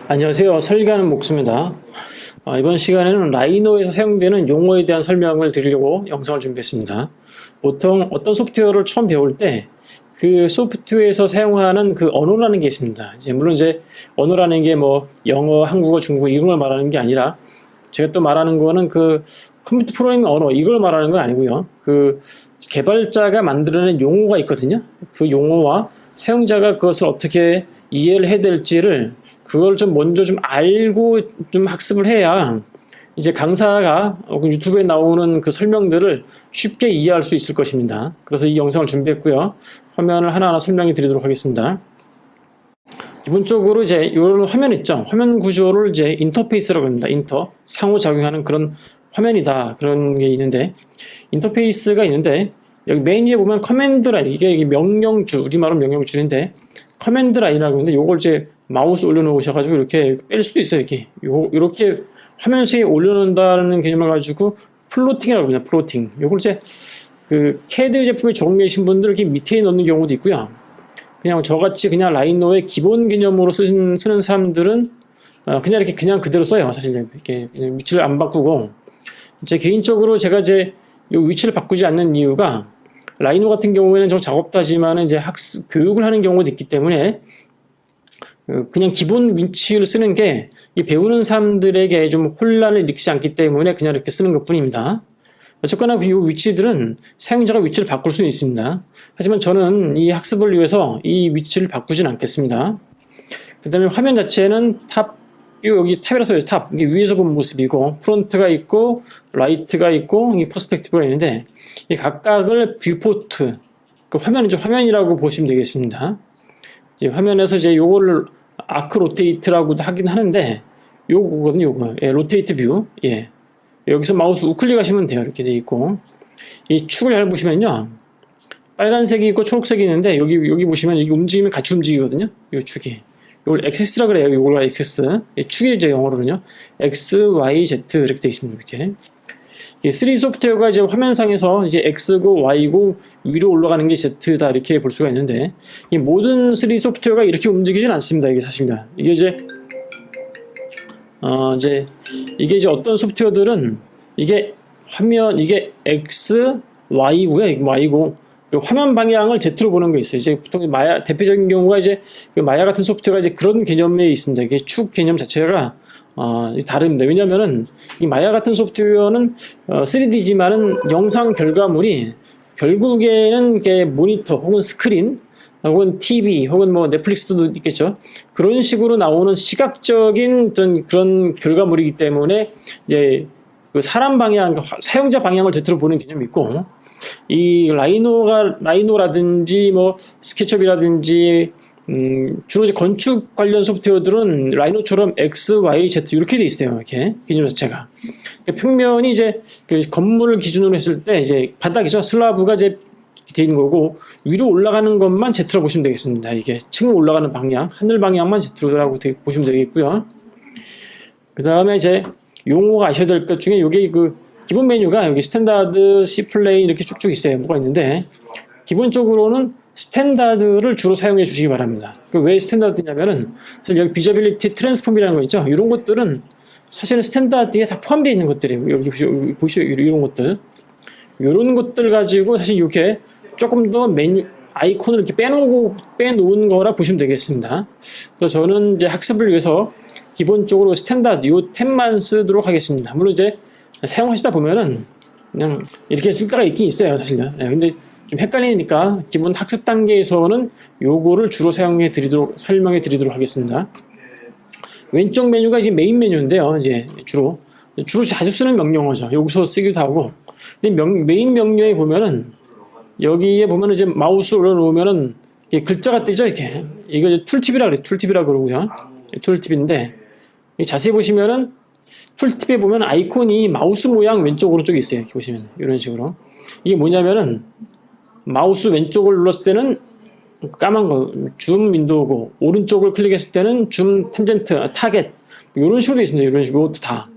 안녕하세요. 설계하는 목수입니다. 이번 시간에는 라이노에서 사용되는 용어에 대한 설명을 드리려고 영상을 준비했습니다. 보통 어떤 소프트웨어를 처음 배울 때 그 소프트웨어에서 사용하는 그 언어라는 게 있습니다. 물론 언어라는 게 뭐 영어, 한국어, 중국어 이런 걸 말하는 게 아니라 제가 또 말하는 거는 그 컴퓨터 프로그래밍 언어 이걸 말하는 건 아니고요. 그 개발자가 만들어낸 용어가 있거든요. 그 용어와 사용자가 그것을 어떻게 이해를 해야 될지를 그걸 좀 먼저 좀 알고 좀 학습을 해야 이제 강사가 유튜브에 나오는 그 설명들을 쉽게 이해할 수 있을 것입니다. 그래서 이 영상을 준비했고요. 화면을 하나하나 설명해 드리도록 하겠습니다. 기본적으로 이런 화면 있죠. 화면 구조를 인터페이스라고 합니다. 상호작용하는 그런 화면이다. 그런 게 있는데, 인터페이스가 있는데, 여기 메인 위에 보면 커맨드 라인, 이게 명령줄, 우리말로 명령줄인데, 커맨드 라인이라고 하는데, 요걸 마우스 올려놓으셔가지고 이렇게 뺄 수도 있어요. 이렇게 화면 위에 올려놓는다는 개념을 가지고 플로팅이라고 합니다. 플로팅. 요걸 그 CAD 제품에 적용되신 분들 이렇게 밑에 넣는 경우도 있고요. 그냥 저같이 그냥 라이노의 기본 개념으로 쓰는 사람들은 그냥 이렇게 그냥 그대로 써요. 사실 이렇게 위치를 안 바꾸고 개인적으로 제가 요 위치를 바꾸지 않는 이유가 라이노 같은 경우에는 좀 작업도 하지만 학습 교육을 하는 경우도 있기 때문에 그냥 기본 위치를 쓰는 게 배우는 사람들에게 좀 혼란을 일으키지 않기 때문에 그냥 이렇게 쓰는 것 뿐입니다. 어쨌거나 이 위치들은 사용자가 위치를 바꿀 수는 있습니다. 하지만 저는 이 학습을 위해서 이 위치를 바꾸진 않겠습니다. 그 다음에 화면 자체는 여기 탑이라서 탑, 이게 위에서 본 모습이고, 프론트가 있고, 라이트가 있고, 이 퍼스펙티브가 있는데, 이 각각을 뷰포트, 그 화면이라고 보시면 되겠습니다. 화면에서 요거를 아크 로테이트라고도 하긴 하는데, 요거거든요, 로테이트 뷰. 여기서 마우스 우클릭 하시면 돼요. 이렇게 돼 있고. 이 축을 잘 보시면요. 빨간색이 있고 초록색이 있는데, 여기 보시면 이게 움직이면 같이 움직이거든요. 요 축이. 이걸 엑시스라 그래요. 이걸 엑시스. 축이 영어로는요. X, Y, Z 이렇게 돼 있습니다. 이렇게. 3D 소프트웨어가 화면상에서 X고 Y고 위로 올라가는 게 Z다 이렇게 볼 수가 있는데, 이 모든 3D 소프트웨어가 이렇게 움직이진 않습니다. 이게 사실은. 이게 어떤 소프트웨어들은 이게 X, Y고요. Y고 화면 방향을 Z로 보는 거 있어요. 보통 마야 대표적인 경우가 그 마야 같은 소프트웨어가 그런 개념에 있습니다. 이게 축 개념 자체가 다릅니다. 왜냐면은 이 마야 같은 소프트웨어는 3D지만은 영상 결과물이 결국에는 모니터 혹은 스크린 혹은 TV 혹은 뭐 넷플릭스도 있겠죠. 그런 식으로 나오는 시각적인 어떤 그런 결과물이기 때문에 그 사람 방향, 사용자 방향을 Z로 보는 개념이 있고, 이 라이노라든지 뭐 스케치업이라든지 주로 건축 관련 소프트웨어들은 라이노처럼 X, Y, Z 이렇게 돼 있어요. 이렇게 개념 자체가. 평면이 그 건물을 기준으로 했을 때 바닥이죠. 슬라브가 돼 있는 거고, 위로 올라가는 것만 Z로 보시면 되겠습니다. 이게 층 올라가는 방향, 하늘 방향만 Z라고 보시면 되겠고요. 그 다음에 용어가 아셔야 될 것 중에 요게 기본 메뉴가 여기 스탠다드, C 플레인 이렇게 쭉쭉 있어요. 뭐가 있는데, 기본적으로는 스탠다드를 주로 사용해 주시기 바랍니다. 왜 스탠다드냐면은, 사실 여기 비저빌리티 트랜스폼이라는 거 있죠? 이런 것들은 사실은 스탠다드에 다 포함되어 있는 것들이에요. 여기 보시죠. 이런 것들. 이런 것들 가지고 사실 이렇게 조금 더 아이콘을 이렇게 빼놓은 거라 보시면 되겠습니다. 그래서 저는 학습을 위해서 기본적으로 스탠다드, 요 탭만 쓰도록 하겠습니다. 물론 사용하시다 보면은 그냥 이렇게 쓸 때가 있긴 있어요, 사실은. 근데 좀 헷갈리니까 기본 학습 단계에서는 요거를 주로 설명해 드리도록 하겠습니다. 왼쪽 메뉴가 메인 메뉴인데요. 주로 자주 쓰는 명령어죠. 여기서 쓰기도 하고. 근데 메인 명령에 보면은 여기에 보면은 마우스 올려놓으면은 글자가 뜨죠, 이렇게. 이거 툴팁이라 그래요. 툴팁이라 그러고요. 툴팁인데 자세히 보시면은 툴팁에 보면 아이콘이 마우스 모양 왼쪽 오른쪽에 있어요. 이렇게 보시면 이런 식으로. 이게 뭐냐면은 마우스 왼쪽을 눌렀을 때는 까만 거 줌 윈도우고, 오른쪽을 클릭했을 때는 줌 텐젠트 타겟 이런 식으로 되어 있습니다. 이런 식으로 다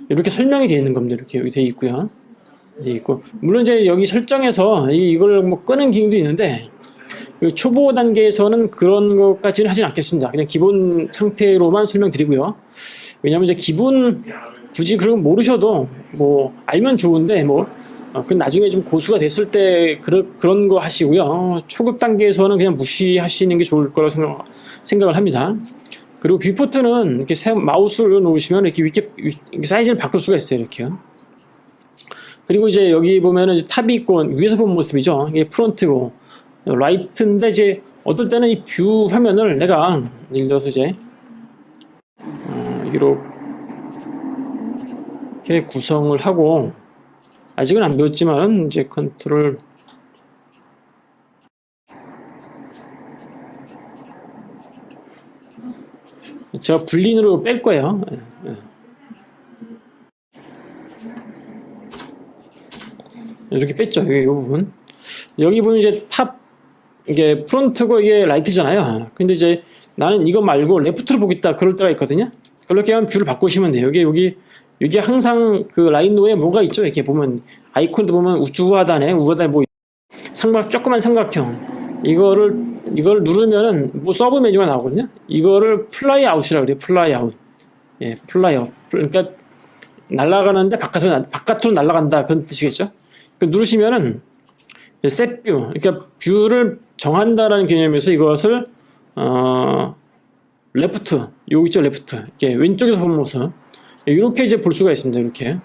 이렇게 설명이 되어 있는 겁니다. 이렇게 여기 되어 있고요. 있고, 물론 여기 설정에서 이걸 끄는 기능도 있는데, 그 초보 단계에서는 그런 것까지는 하진 않겠습니다. 그냥 기본 상태로만 설명드리고요. 왜냐하면 이제 기본 굳이 그런 거 모르셔도 뭐 알면 좋은데 그 나중에 좀 고수가 됐을 때 그런 거 하시고요. 초급 단계에서는 그냥 무시하시는 게 좋을 거라고 생각을 합니다. 그리고 뷰포트는 이렇게 마우스를 놓으시면 이렇게 사이즈를 바꿀 수가 있어요. 이렇게요. 그리고 이제 여기 보면은 이제 탑이 있고 위에서 본 모습이죠. 이게 프론트고 라이트인데 이제 어떨 때는 이 뷰 화면을 내가 예를 들어서 이제 이렇게 구성을 하고 아직은 안 배웠지만은 이제 컨트롤 제가 불린으로 뺄 거예요. 이렇게 뺐죠. 이 부분. 여기 보면 이제 탑 이게 프론트고 이게 라이트잖아요. 근데 이제 나는 이거 말고 레프트로 보겠다 그럴 때가 있거든요. 그렇게 하면 뷰를 바꾸시면 돼요. 여기 항상 그 라이노에 뭐가 있죠? 이렇게 보면 아이콘도 보면 우측 하단에 뭐 조그만 삼각형 이걸 누르면은 뭐 서브 메뉴가 나오거든요. 이거를 플라이 아웃이라고 그래요. 플라이 아웃. 예, 플라이 아웃. 그러니까 날아가는데 바깥으로 날아간다 그런 뜻이겠죠. 누르시면은 셋 뷰, 그러니까 뷰를 정한다라는 개념에서 이것을 레프트, 여기 있죠, 레프트. 이렇게 왼쪽에서 본 모습. 이렇게 이제 볼 수가 있습니다. 이렇게.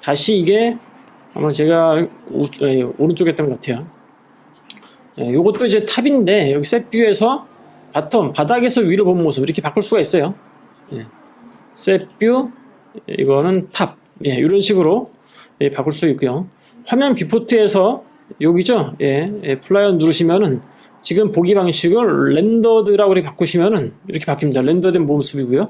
다시 이게 아마 제가 오른쪽에 했던 것 같아요. 요것도 이제 탑인데 여기 셋 뷰에서 바닥에서 위로 본 모습 이렇게 바꿀 수가 있어요. 셋 뷰, 이거는 탑. 이런 식으로 바꿀 수 있고요. 화면 뷰포트에서 여기죠. 플라이어 누르시면은 지금 보기 방식을 렌더드라고 이렇게 바꾸시면은 이렇게 바뀝니다. 렌더된 모습이고요.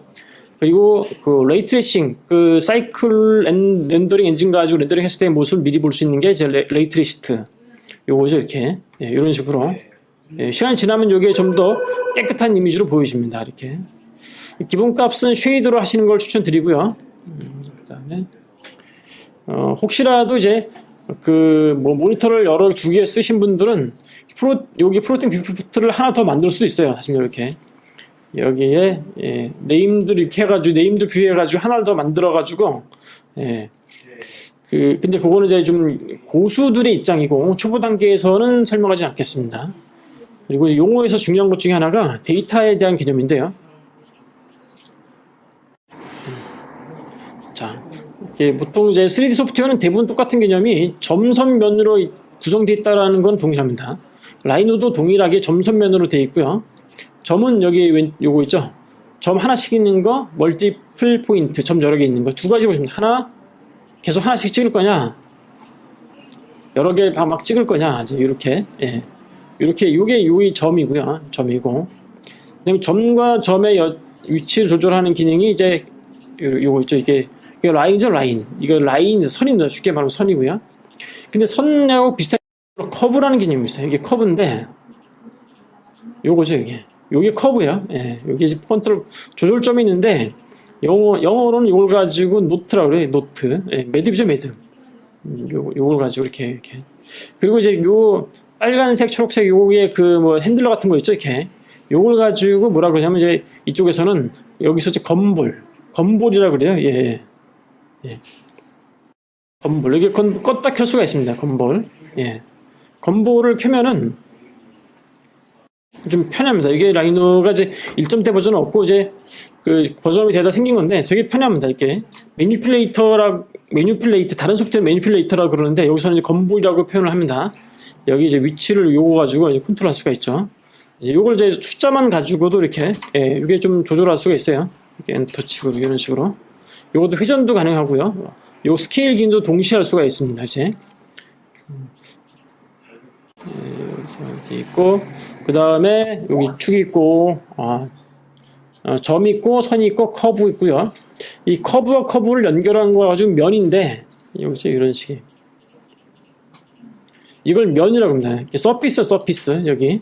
그리고 그 레이트레이싱, 그 사이클 렌더링 엔진 가지고 렌더링 했을 때의 모습을 미리 볼 수 있는 게 이제 레이트레이시트. 요거죠, 이렇게. 이런 식으로. 시간이 지나면 요게 좀 더 깨끗한 이미지로 보여집니다. 이렇게. 기본값은 쉐이드로 하시는 걸 추천드리고요. 그 다음에, 혹시라도 이제 모니터를 여러 두 개 쓰신 분들은 여기 프로틴 뷰포트를 하나 더 만들 수도 있어요. 사실 이렇게. 여기에, 네임들 이렇게 해가지고, 네임들 뷰 해가지고 하나를 더 만들어가지고, 근데 그거는 이제 좀 고수들의 입장이고, 초보 단계에서는 설명하지 않겠습니다. 그리고 용어에서 중요한 것 중에 하나가 데이터에 대한 개념인데요. 자, 보통 이제 3D 소프트웨어는 대부분 똑같은 개념이 점선면으로 구성되어 있다는 건 동일합니다. 라이노도 동일하게 점선면으로 되어 있고요. 점은 여기 요거 있죠. 점 하나씩 있는 거, 멀티플 포인트, 점 여러 개 있는 거 두 가지 보시면 계속 하나씩 찍을 거냐, 여러 개 막 찍을 거냐, 이렇게 이렇게 요게 점이고요. 점이고, 그다음에 점과 점의 위치를 조절하는 기능이 이제 요거 있죠. 이게 라인이죠, 라인. 이거 라인 선입니다. 쉽게 말하면 선이고요. 근데 선하고 비슷한 커브라는 개념이 있어요. 이게 커브인데 요거죠, 이게. 요게 커브예요. 여기 이제 컨트롤 조절점이 있는데 영어로는 이걸 가지고 노트라고 그래요. 노트. 매듭이죠, 매듭. 요걸 가지고 이렇게. 그리고 이제 요 빨간색, 초록색 요게 핸들러 같은 거 있죠, 이렇게. 요걸 가지고 뭐라 그러냐면 이제 이쪽에서는 여기서 이제 건볼이라고 그래요. 건볼. 여기 껐다 켤 수가 있습니다. 건볼. 건볼을 켜면은 좀 편합니다. 이게 라이노가 이제 1점대 버전은 없고 이제 버전이 되다 생긴 건데 되게 편합니다. 이렇게 다른 소프트웨어 매니플레이터라고 그러는데 여기서는 이제 건볼이라고 표현을 합니다. 여기 이제 위치를 요거 가지고 이제 컨트롤할 수가 있죠. 요걸 이제 숫자만 가지고도 이렇게 이게 좀 조절할 수가 있어요. 이렇게 엔터 치고 이런 식으로. 요것도 회전도 가능하고요. 요 스케일 기능도 동시에 할 수가 있습니다. 이제 여기서 이렇게 있고, 그 다음에 여기 축이 있고, 점 있고, 선이 있고, 커브 있고요. 이 커브와 커브를 연결한 거 가지고 면인데, 여기서 이런 식의. 이걸 면이라고 합니다. 서피스, 여기.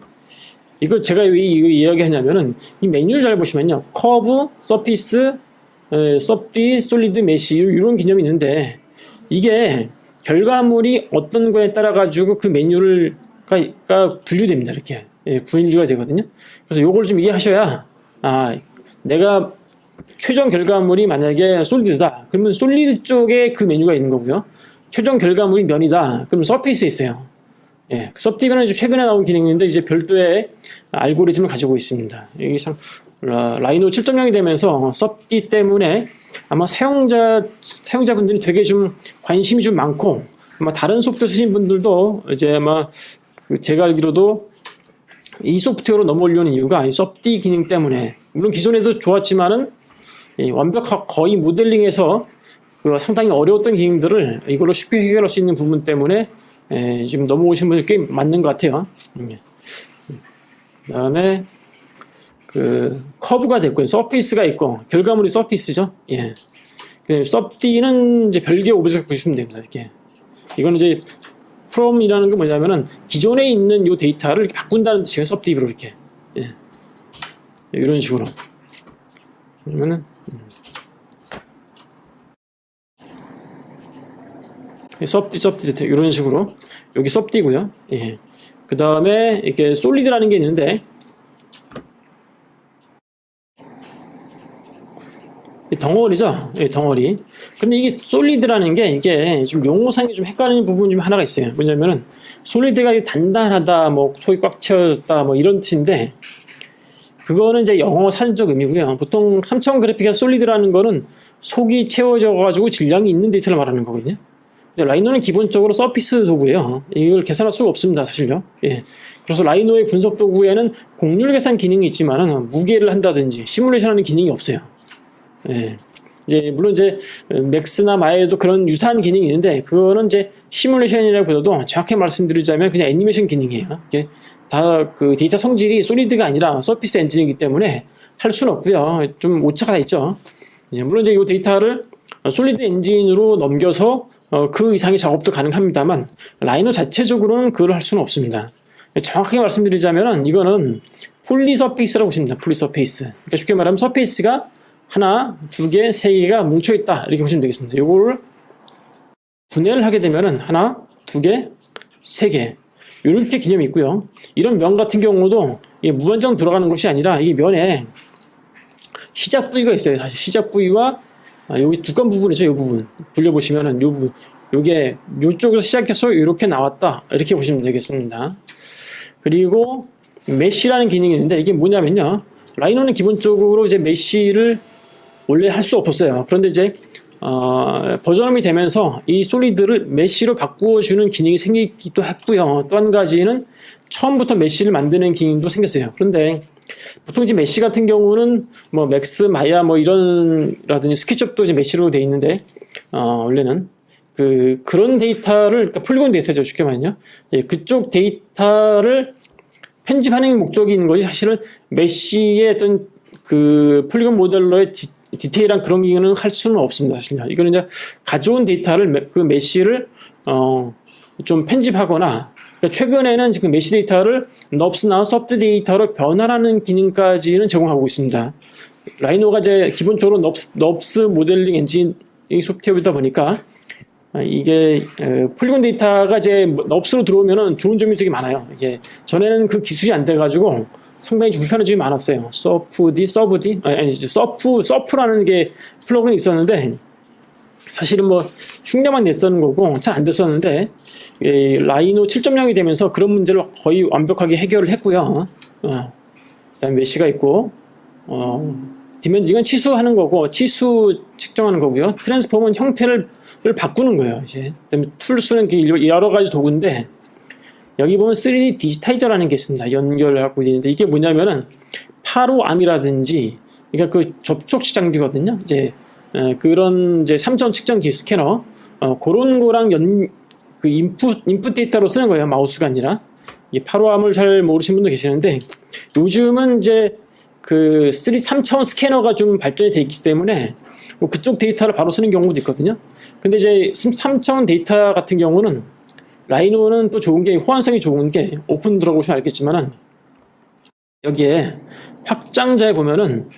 이걸 제가 왜 이야기하냐면은, 이 메뉴를 잘 보시면요. 커브, 서피스, 서피, 솔리드, 메시, 이런 개념이 있는데, 이게 결과물이 어떤 거에 따라 가지고 그 메뉴를 분류됩니다. 이렇게. 예, 분류가 되거든요. 그래서 요걸 좀 이해하셔야, 내가 최종 결과물이 만약에 솔리드다. 그러면 솔리드 쪽에 그 메뉴가 있는 거고요. 최종 결과물이 면이다. 그러면 서페이스에 있어요. 예, 섭디는 최근에 나온 기능인데 이제 별도의 알고리즘을 가지고 있습니다. 여기 라이노 7.0이 되면서 섭디 때문에 아마 사용자분들이 되게 좀 관심이 좀 많고, 아마 다른 소프트웨어 쓰신 분들도 이제 아마 제가 알기로도 이 소프트웨어로 넘어오려는 이유가 이 섭디 기능 때문에, 물론 기존에도 좋았지만은 완벽한 거의 모델링에서 상당히 어려웠던 기능들을 이걸로 쉽게 해결할 수 있는 부분 때문에 지금 넘어오신 분들 꽤 많는 것 같아요. 그 다음에 커브가 됐고요. 서페이스가 있고, 결과물이 서페이스죠. 예. 섭디는 이제 별개 오브젝트 보시면 됩니다. 이렇게. 이거는 이제 프롬이라는 게 뭐냐면은 기존에 있는 요 데이터를 이렇게 바꾼다는 뜻이에요. 섭디로 이렇게. 예. 이런 식으로. 그러면은 섭디 이런 식으로 여기 섭디고요. 예. 그 다음에 이렇게 솔리드라는 게 있는데, 덩어리죠. 예, 덩어리. 근데 이게 솔리드라는 게 이게 좀 용어상이 좀 헷갈리는 부분이 좀 하나가 있어요. 뭐냐면은 솔리드가 단단하다, 뭐 속이 꽉 채워졌다, 뭐 이런 뜻인데, 그거는 이제 영어 사전적 의미고요. 보통 3차원 그래픽에서 솔리드라는 거는 속이 채워져가지고 질량이 있는 데이터를 말하는 거거든요. 근데 라이노는 기본적으로 서피스 도구예요. 이걸 계산할 수가 없습니다, 사실요. 예. 그래서 라이노의 분석 도구에는 곡률 계산 기능이 있지만은 무게를 한다든지 시뮬레이션하는 기능이 없어요. 예. 이제 물론 이제 맥스나 마에도 그런 유사한 기능이 있는데, 그거는 이제 시뮬레이션이라기보다도 정확히 말씀드리자면 그냥 애니메이션 기능이에요. 이게 다 데이터 성질이 솔리드가 아니라 서피스 엔진이기 때문에 할 수는 없고요. 좀 오차가 다 있죠. 예. 물론 이제 이 데이터를 솔리드 엔진으로 넘겨서 그 이상의 작업도 가능합니다만, 라이노 자체적으로는 그걸 할 수는 없습니다. 정확하게 말씀드리자면 이거는 폴리 서페이스라고 보시면 됩니다. 폴리 서페이스. 그러니까 쉽게 말하면 서페이스가 하나, 두 개, 세 개가 뭉쳐있다, 이렇게 보시면 되겠습니다. 요걸 분해를 하게 되면은 하나, 두 개, 세 개, 이렇게 개념이 있고요. 이런 면 같은 경우도 이게 무한정 돌아가는 것이 아니라 이게 면에 시작 부위가 있어요. 사실 시작 부위와 여기 두꺼운 부분이죠. 이 부분 돌려보시면은 요 부분, 요게 요쪽에서 시작해서 이렇게 나왔다, 이렇게 보시면 되겠습니다. 그리고 메쉬라는 기능이 있는데, 이게 뭐냐면요, 라이노는 기본적으로 이제 메쉬를 원래 할 수 없었어요. 그런데 이제 버전업이 되면서 이 솔리드를 메쉬로 바꾸어주는 기능이 생기기도 했고요. 또 한 가지는 처음부터 메쉬를 만드는 기능도 생겼어요. 그런데 보통 이제 메쉬 같은 경우는 뭐 맥스, 마야 뭐 이런 라든지 스케치업도 이제 메쉬로 돼 있는데, 원래는 그런 데이터를, 그러니까 폴리곤 데이터죠, 쉽게 말하면요. 예, 그쪽 데이터를 편집하는 목적이 있는 것이 사실은 메쉬의 어떤 폴리곤 모델러의 디테일한 그런 기능은 할 수는 없습니다, 사실요. 이거는 이제 가져온 데이터를 그 메쉬를 좀 편집하거나, 그러니까 최근에는 지금 메쉬 데이터를 넙스나 섭드 데이터로 변환하는 기능까지는 제공하고 있습니다. 라이노가 이제 기본적으로 넙스 모델링 엔진 소프트웨어이다 보니까 이게 폴리곤 데이터가 이제 넙스로 들어오면은 좋은 점이 되게 많아요. 이게 전에는 그 기술이 안 돼가지고 상당히 좀 불편한 점이 많았어요. 서프라는 게 플러그인이 있었는데, 사실은 뭐 흉내만 냈었는 거고 잘 안 됐었는데, 라이노 7.0이 되면서 그런 문제를 거의 완벽하게 해결을 했고요. 그다음에 메쉬가 있고, 디멘징은 치수하는 거고, 치수 측정하는 거고요. 트랜스폼은 형태를 바꾸는 거예요. 이제 그다음에 툴수는 여러 가지 도구인데, 여기 보면 3D 디지타이저라는 게 있습니다. 연결하고 있는데, 이게 뭐냐면은 파로암이라든지, 그러니까 접촉식 장비거든요. 이제 그런 이제 3점 측정기 스캐너, 그런 거랑 인풋 데이터로 쓰는 거예요. 마우스가 아니라. 이 파로암을 잘 모르시는 분도 계시는데, 요즘은 이제 3차원 스캐너가 좀 발전이 돼 있기 때문에 뭐 그쪽 데이터를 바로 쓰는 경우도 있거든요. 근데 이제 3차원 데이터 같은 경우는 라이노는 또 좋은 게, 호환성이 좋은 게, 오픈 들어보시면 알겠지만은 여기에 확장자에 보면은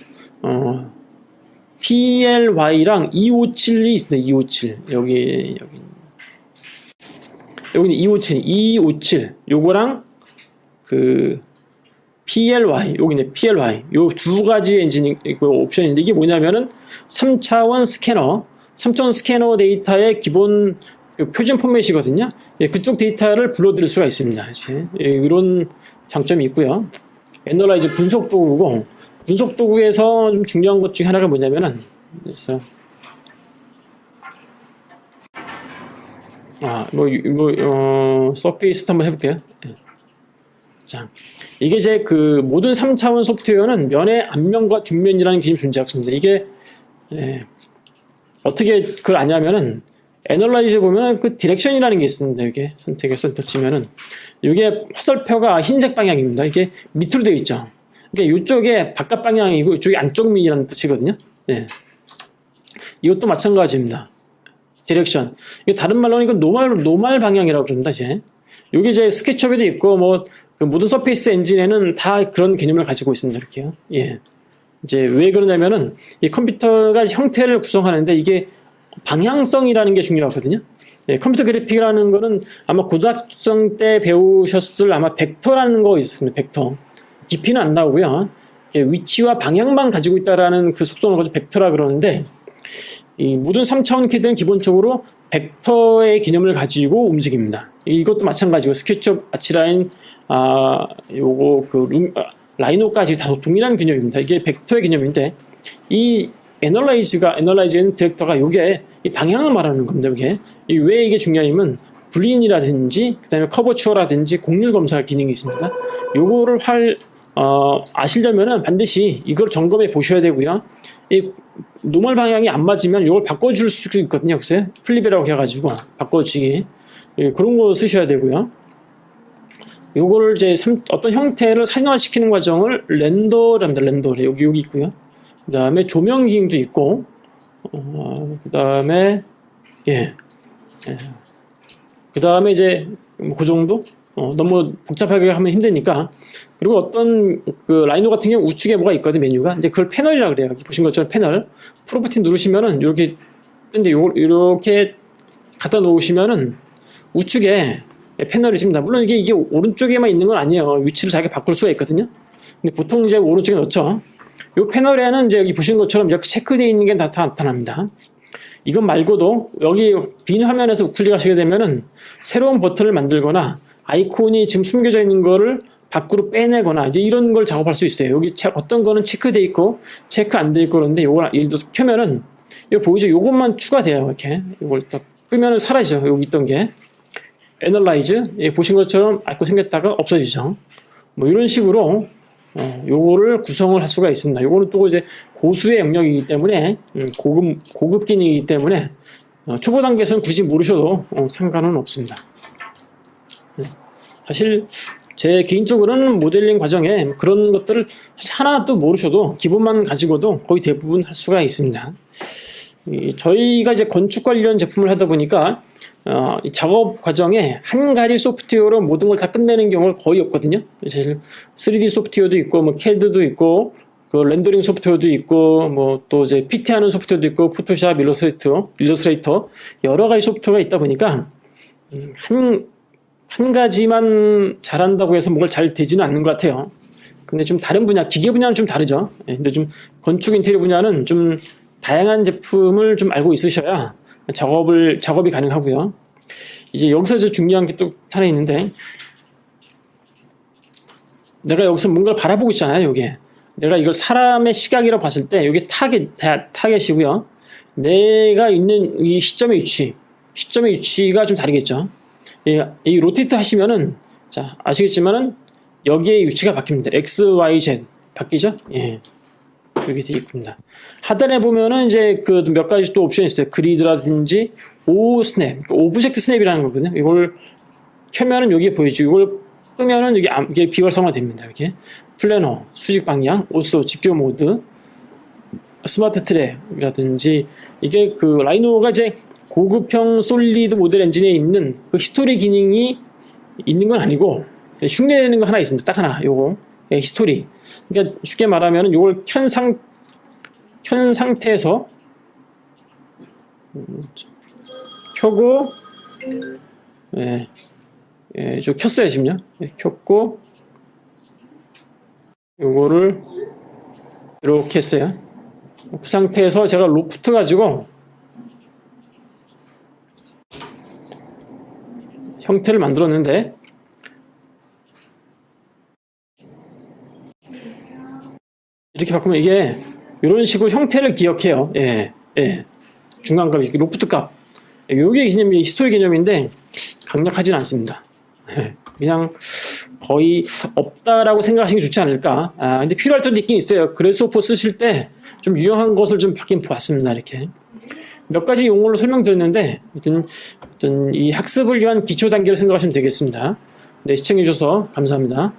PLY랑 257이 있습니다. 257 여기 여기는 257 요거랑 그 PLY 여기는 PLY 요 두 가지 엔진이 그 옵션인데 이게 뭐냐면은 3차원 스캐너 데이터의 기본 그 표준 포맷이거든요. 예, 그쪽 데이터를 불러들일 수가 있습니다. 예, 이런 장점이 있고요. 애널라이즈 분석 도구고 분석 도구에서 좀 중요한 것 중에 하나가 뭐냐면은 그래서 서페이스 한번 해볼게요. 예. 자, 이게 이제 그 모든 3차원 소프트웨어는 면의 앞면과 뒷면이라는 개념이 존재하습니다. 이게 어떻게 그걸 아냐면은 애널라이즈에 보면 그 디렉션이라는 게 있습니다. 이게 선택해서 치면은 이게 화살표가 흰색 방향입니다. 이게 밑으로 되어 있죠. 그러니까 이쪽에 바깥 방향이고 이쪽이 안쪽 면이라는 뜻이거든요. 네. 이것도 마찬가지입니다. 디렉션. 이게 다른 말로는 이건 노말 방향이라고 그럽니다. 이제 이게 이제 스케치업에도 있고 뭐 그 모든 서페이스 엔진에는 다 그런 개념을 가지고 있습니다. 이렇게요. 예. 이제 왜 그러냐면은 이 컴퓨터가 형태를 구성하는데 이게 방향성이라는 게 중요하거든요. 예, 컴퓨터 그래픽이라는 거는 아마 고등학생 때 배우셨을 아마 벡터라는 거 있습니다. 벡터. 깊이는 안 나오고요. 위치와 방향만 가지고 있다라는 그 속성을 가지고 벡터라 그러는데 이 모든 3차원 키들은 기본적으로 벡터의 개념을 가지고 움직입니다. 이것도 마찬가지고 스케치업, 아치라인, 라이노까지 다 동일한 개념입니다. 이게 벡터의 개념인데 이 애널라이즈에는 디렉터가 이게 이 방향을 말하는 겁니다. 왜 이게 중요하냐면 불린이라든지 그다음에 커버추어라든지 곡률 검사 기능이 있습니다. 요거를 아시려면은 반드시 이걸 점검해 보셔야 되고요. 이 노멀 방향이 안 맞으면 이걸 바꿔줄 수 있거든요. 글쎄 플립이라고 해가지고 바꿔주기 그런 거 쓰셔야 되고요. 요거를 이제 어떤 형태를 사진화시키는 과정을 렌더랍니다. 렌더래 여기 있고요. 그 다음에 조명 기능도 있고, 그 다음에 그 다음에 이제 그 정도 너무 복잡하게 하면 힘드니까. 그리고 어떤 그 라이노 같은 경우 우측에 뭐가 있거든 메뉴가 이제 그걸 패널이라 그래요. 여기 보신 것처럼 패널 프로퍼티 누르시면은 이렇게 근데 이렇게 갖다 놓으시면은 우측에 패널이 있습니다. 물론 이게 오른쪽에만 있는 건 아니에요. 위치를 자기가 바꿀 수가 있거든요. 근데 보통 이제 오른쪽에 넣죠. 이 패널에는 이제 여기 보시는 것처럼 이렇게 체크되어 있는 게 다 나타납니다. 이것 말고도 여기 빈 화면에서 우클릭하시게 되면은 새로운 버튼을 만들거나 아이콘이 지금 숨겨져 있는 거를 밖으로 빼내거나 이제 이런 걸 작업할 수 있어요. 여기 어떤 거는 체크돼 있고 체크 안 돼 있고 그런데 요걸 예를 들어서 켜면은 이거 보이죠? 요것만 추가돼요. 이렇게 이걸 딱 끄면은 사라지죠. 여기 있던 게 애널라이즈 보신 것처럼 아이콘 생겼다가 없어지죠. 뭐 이런 식으로 요거를 구성을 할 수가 있습니다. 요거는 또 이제 고수의 영역이기 때문에 고급 기능이기 때문에 초보 단계에서는 굳이 모르셔도 상관은 없습니다. 사실 제 개인적으로는 모델링 과정에 그런 것들을 하나도 모르셔도 기본만 가지고도 거의 대부분 할 수가 있습니다. 저희가 이제 건축 관련 제품을 하다 보니까 이 작업 과정에 한 가지 소프트웨어로 모든 걸 다 끝내는 경우가 거의 없거든요. 사실 3D 소프트웨어도 있고, 뭐 CAD도 있고, 그 렌더링 소프트웨어도 있고, 뭐 또 이제 PT 하는 소프트웨어도 있고, 포토샵, 일러스트레이터 여러 가지 소프트웨어가 있다 보니까 한 가지만 잘한다고 해서 뭔가 잘 되지는 않는 것 같아요. 근데 좀 다른 분야, 기계 분야는 좀 다르죠. 근데 좀 건축 인테리어 분야는 좀 다양한 제품을 좀 알고 있으셔야 작업이 가능하고요. 이제 여기서 중요한 게 또 하나 있는데, 내가 여기서 뭔가를 바라보고 있잖아요, 요게. 내가 이걸 사람의 시각이라고 봤을 때, 요게 타겟이고요. 내가 있는 이 시점의 위치가 좀 다르겠죠. 이 로테이트 하시면은, 자, 아시겠지만은, 여기에 위치가 바뀝니다. X, Y, Z. 바뀌죠? 예. 이렇게 되어 있습니다. 하단에 보면은 이제 그 몇 가지 또 옵션이 있어요. 그리드라든지 오브젝트 스냅이라는 거거든요. 이걸 켜면은 여기에 보이죠. 이걸 끄면은 이게 비활성화 됩니다. 이렇게 플래너, 수직 방향, 오소, 직교 모드, 스마트 트랙이라든지 이게 그 라이노가 이제 고급형 솔리드 모델 엔진에 있는 그 히스토리 기능이 있는 건 아니고 흉내내는 거 하나 있습니다. 딱 하나, 요거 히스토리. 그러니까 쉽게 말하면 이걸 켠 상태에서 켜고 예, 예, 저 켰어요, 지금요. 예, 켰고, 요거를 이렇게 했어요. 그 상태에서 제가 로프트 가지고 형태를 만들었는데, 이렇게 바꾸면 이게 이런 식으로 형태를 기억해요. 예, 예. 중간값이 로프트 값. 요게 개념이 히스토리 개념인데 강력하진 않습니다. 예, 그냥 거의 없다라고 생각하시는 게 좋지 않을까. 근데 필요할 때도 있긴 있어요. 그래소포 쓰실 때 좀 유용한 것을 좀 받긴 보았습니다. 이렇게. 몇 가지 용어로 설명드렸는데, 하여튼 이 학습을 위한 기초 단계로 생각하시면 되겠습니다. 네, 시청해주셔서 감사합니다.